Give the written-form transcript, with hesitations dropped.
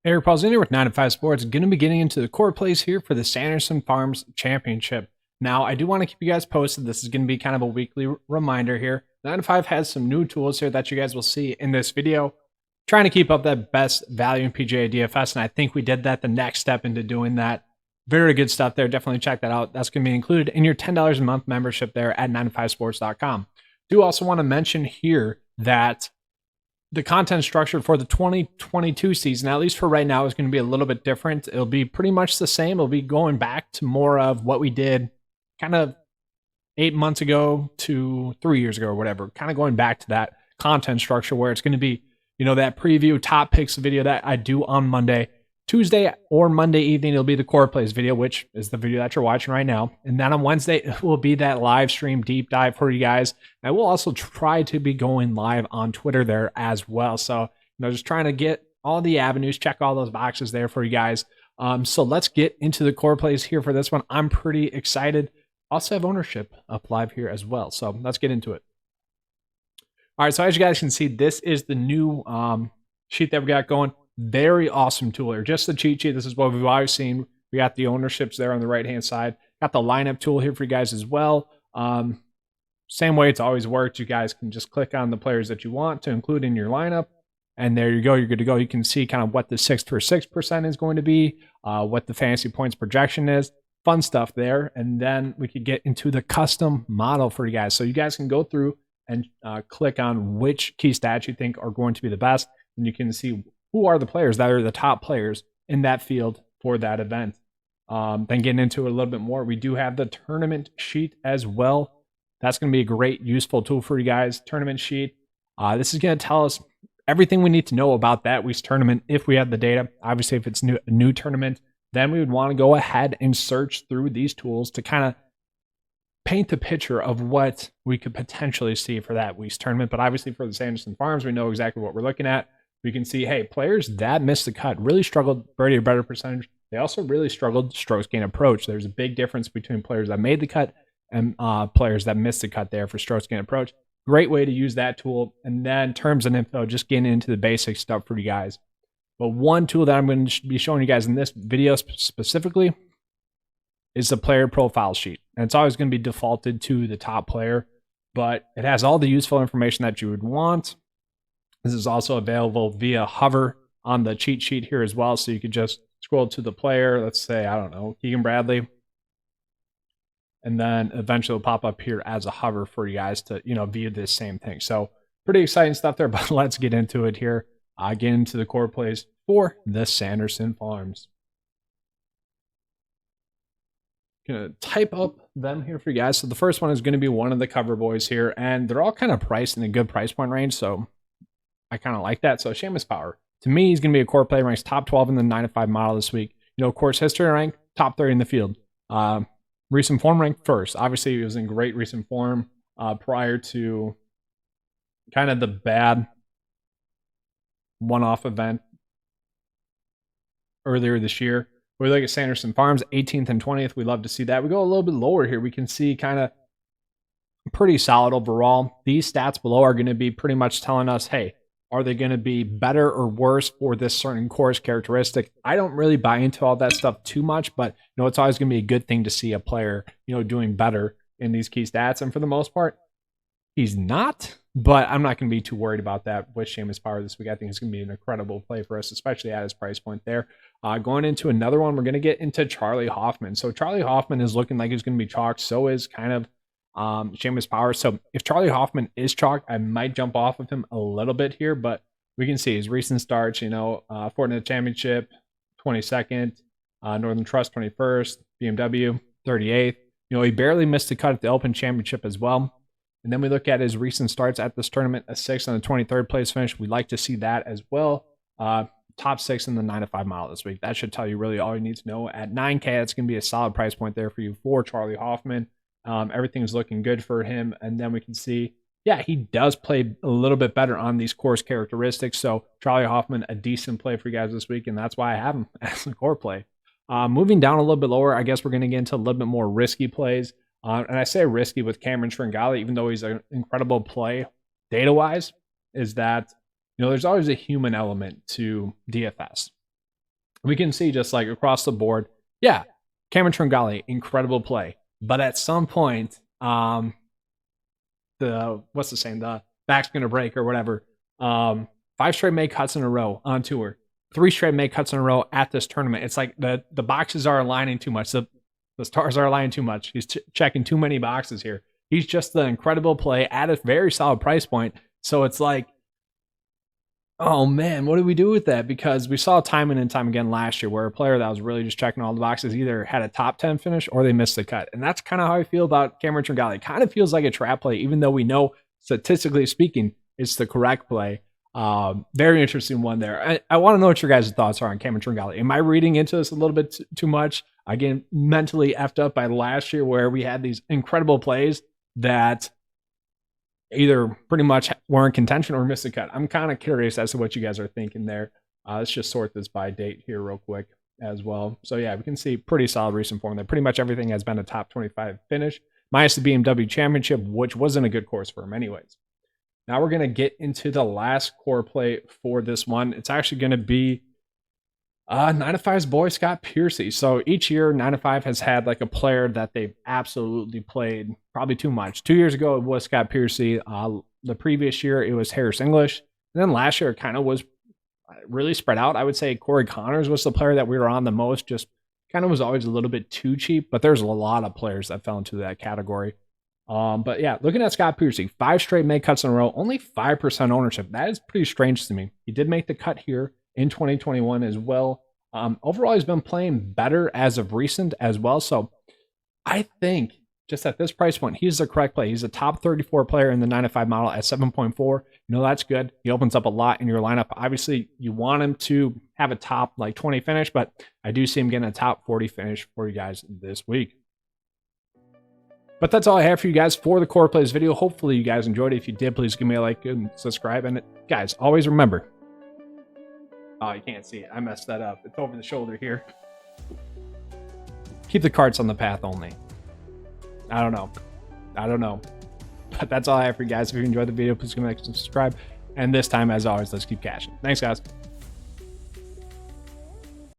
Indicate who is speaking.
Speaker 1: Eric Paul's in here with 9 to 5 Sports. Going to be getting into the core plays here for the Sanderson Farms Championship. Now, I do want to keep you guys posted. This is going to be kind of a weekly reminder here. 9 to 5 has some new tools here that you guys will see in this video. Trying to keep up that best value in PGA DFS, and I think we did that the next step into doing that. Very good stuff there. Definitely check that out. That's going to be included in your $10 a month membership there at 9to5sports.com. Do also want to mention here that the content structure for the 2022 season, at least for right now, is going to be a little bit different. It'll be pretty much the same. It'll be going back to more of what we did kind of 8 months ago to 3 years ago or whatever, kind of going back to that content structure where it's going to be, you know, that preview top picks video that I do on Monday. Tuesday or Monday evening, it'll be the core plays video, which is the video that you're watching right now. And then on Wednesday, it will be that live stream deep dive for you guys. I will also try to be going live on Twitter there as well. So, you know, just trying to get all the avenues, check all those boxes there for you guys. So let's get into the core plays here for this one. I'm pretty excited. Also have ownership up live here as well. So let's get into it. All right, so as you guys can see, this is the new sheet that we got going. Very awesome tool here. Just the cheat sheet. This is what we've always seen. We got the ownerships there on the right-hand side. Got the lineup tool here for you guys as well. Same way it's always worked. You guys can just click on the players that you want to include in your lineup. And there you go. You're good to go. You can see kind of what the 6 for 6% is going to be, what the fantasy points projection is. Fun stuff there. And then we could get into the custom model for you guys. So you guys can go through and click on which key stats you think are going to be the best. And you can see who are the players that are the top players in that field for that event. Then getting into it a little bit more, we do have the tournament sheet as well. That's going to be a great, useful tool for you guys. Tournament sheet. This is going to tell us everything we need to know about that week's tournament if we have the data. Obviously, if it's a new tournament, then we would want to go ahead and search through these tools to kind of paint the picture of what we could potentially see for that week's tournament. But obviously for the Sanderson Farms, we know exactly what we're looking at. We can see, hey, players that missed the cut really struggled birdie or better percentage. They also really struggled strokes gain approach. There's a big difference between players that made the cut and players that missed the cut there for strokes gain approach. Great way to use that tool. And then terms and info, just getting into the basic stuff for you guys. But one tool that I'm going to be showing you guys in this video specifically is the player profile sheet. And it's always going to be defaulted to the top player, but it has all the useful information that you would want. This is also available via hover on the cheat sheet here as well. So you could just scroll to the player. Let's say, I don't know, Keegan Bradley. And then eventually it'll pop up here as a hover for you guys to, you know, view this same thing. So pretty exciting stuff there, but let's get into it here. Get into the core plays for the Sanderson Farms. Gonna type up them here for you guys. So the first one is going to be one of the cover boys here, and they're all kind of priced in a good price point range. So I kind of like that. So Sheamus Power, to me, he's going to be a core play, ranks top 12 in the 9 to 5 model this week. You know, course history rank, top 30 in the field. Recent form rank first. Obviously, he was in great recent form prior to kind of the bad one-off event earlier this year. We look at Sanderson Farms, 18th and 20th. We love to see that. We go a little bit lower here. We can see kind of pretty solid overall. These stats below are going to be pretty much telling us, hey, are they going to be better or worse for this certain course characteristic? I don't really buy into all that stuff too much, but you know, it's always going to be a good thing to see a player, you know, doing better in these key stats. And for the most part, he's not, but I'm not going to be too worried about that with Sheamus Power this week. I think it's going to be an incredible play for us, especially at his price point there. Going into another one, we're going to get into Charlie Hoffman. So Charlie Hoffman is looking like he's going to be chalk. So is kind of Sheamus Power. So if Charlie Hoffman is chalk, I might jump off of him a little bit here, but we can see his recent starts, you know, Fortnite Championship, 22nd, Northern Trust, 21st, BMW, 38th. You know, he barely missed the cut at the Open Championship as well. And then we look at his recent starts at this tournament, a 6th and a 23rd place finish. We'd like to see that as well. Top 6 in the 9 to 5 mile this week. That should tell you really all you need to know. At 9K, that's going to be a solid price point there for you for Charlie Hoffman. Everything's looking good for him. And then we can see yeah, he does play a little bit better on these course characteristics. So Charlie Hoffman, a decent play for you guys this week, and that's why I have him as a core play. Moving down a little bit lower, I guess we're going to get into a little bit more risky plays. And I say risky with Cameron Tringale, even though he's an incredible play data-wise, is that, there's always a human element to DFS. We can see just like across the board, yeah, Cameron Tringale, incredible play. But at some point, the back's going to break or whatever. 5 straight make cuts in a row on tour. 3 straight make cuts in a row at this tournament. It's like the boxes are aligning too much. The stars are aligning too much. He's checking too many boxes here. He's just the incredible play at a very solid price point. So it's like, oh man, what do we do with that? Because we saw time and time again last year where a player that was really just checking all the boxes either had a top 10 finish or they missed the cut. And that's kind of how I feel about Cameron Tringale. It kind of feels like a trap play, even though we know statistically speaking, it's the correct play. Very interesting one there. I want to know what your guys' thoughts are on Cameron Tringale. Am I reading into this a little bit too much? Again, mentally effed up by last year where we had these incredible plays that either pretty much were in contention or missed a cut. I'm kind of curious as to what you guys are thinking there. Let's just sort this by date here real quick as well. So yeah, we can see pretty solid recent form there. Pretty much everything has been a top 25 finish, minus the BMW Championship, which wasn't a good course for him anyways. Now we're going to get into the last core play for this one. It's actually going to be 9-to-5's boy, Scott Piercy. So each year, 9-to-5 has had like a player that they've absolutely played probably too much. 2 years ago, it was Scott Piercy. The previous year, it was Harris English. And then last year, it kind of was really spread out. I would say Corey Connors was the player that we were on the most. Just kind of was always a little bit too cheap. But there's a lot of players that fell into that category. But yeah, looking at Scott Piercy, 5 straight make cuts in a row, only 5% ownership. That is pretty strange to me. He did make the cut here in 2021 as well. Overall, he's been playing better as of recent as well. So I think just at this price point, he's the correct play. He's a top 34 player in the 9-to-5 model at 7.4. That's good. He opens up a lot in your lineup. Obviously, you want him to have a top like 20 finish, but I do see him getting a top 40 finish for you guys this week. But that's all I have for you guys for the core plays video. Hopefully you guys enjoyed it. If you did, please give me a like and subscribe. And guys, always remember. Oh, you can't see it. I messed that up. It's over the shoulder here. Keep the carts on the path only. I don't know. But that's all I have for you guys. If you enjoyed the video, please give me a like and subscribe. And this time, as always, let's keep cashing. Thanks, guys.